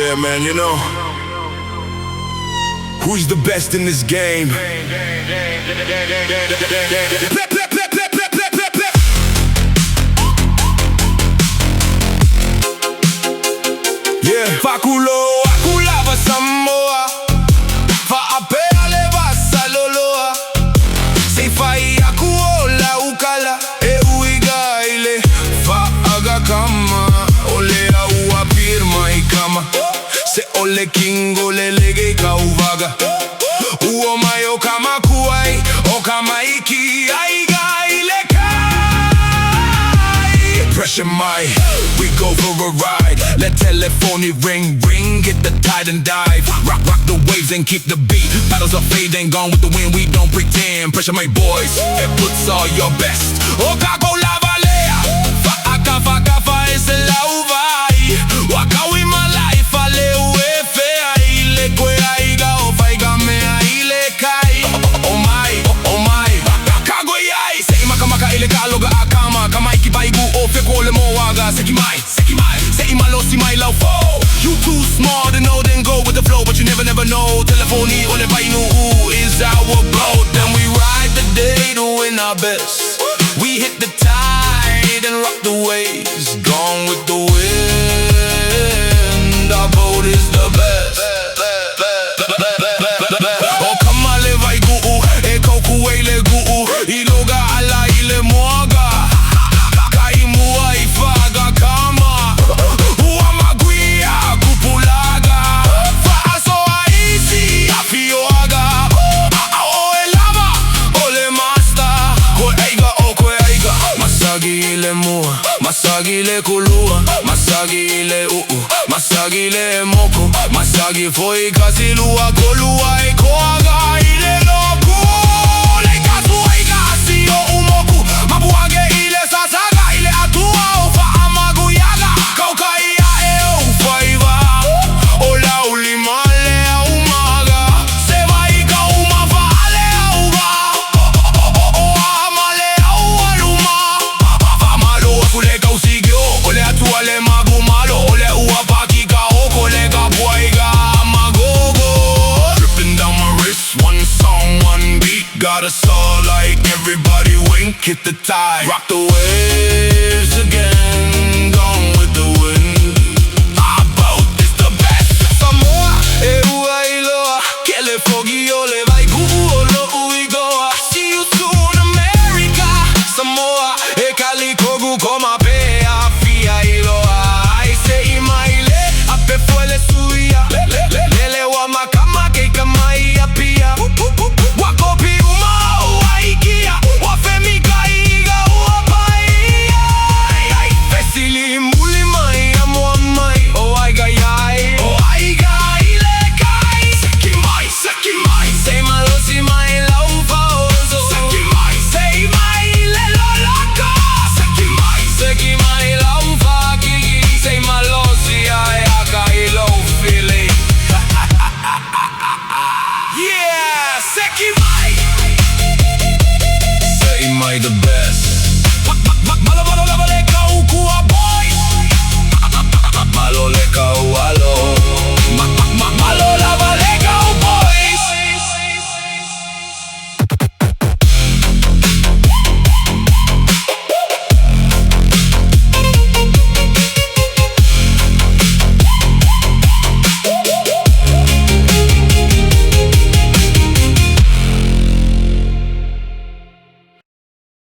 Yeah, man, you know, who's the best in this game? Yeah, Fakulo, Akulava Samoa, Faapea leva saloloa, Se fai akuola ukala, e uiga ile, Faaga kama, ole aua pirma ikama, Se ole kingo le lege kauvaga, Uo mayo kama kuai, o kama iki, aiga ile kai. Pressure my, we go for a ride. Let Telefoni ring, get the tide and dive. Rock the waves and keep the beat. Battles are fading, gone with the wind, we don't pretend. Pressure my boys, it puts all your best. Okako lavalea, faka is the lauvai. Wakawi malai, Faleū ile kwe aiga, ofaiga mea ile kai. Oh my, kago yai. Sei maka ile kaloga akama, kama ikibaigu ofeko le moaga. Seki mai, sei malosi mai laufo. You too smart to know, then go with the flow, but you never know. Telefoni ole Vainu'u is our boat. Then we ride the day to win our best. We hit the tide and rock the waves. Gone with the wind, our boat is the best. Oh, come on, le Vainu'u, e koku ele gu'u. Iloga ala ile moaga, kai mua ifaga kama. Masagi le kulua, masagi le masagi le moko, masagi foi kasilua kolua e koaga ile loku. Le kasu aiga sio umoku, mabuage ile sasaga ile atua ofa amagu yaga. Kaukai ya ufaiva, ola ulimale umaga. Seva ika umafa ale auga, amale aualuma. Famalo kuleka usigyo, ole atuale magu malo, ole uapaki ka oko, lega puaiga magogo. Dripping down my wrist, one song, one beat. Got us all like everybody wink, hit the tide, rock the way.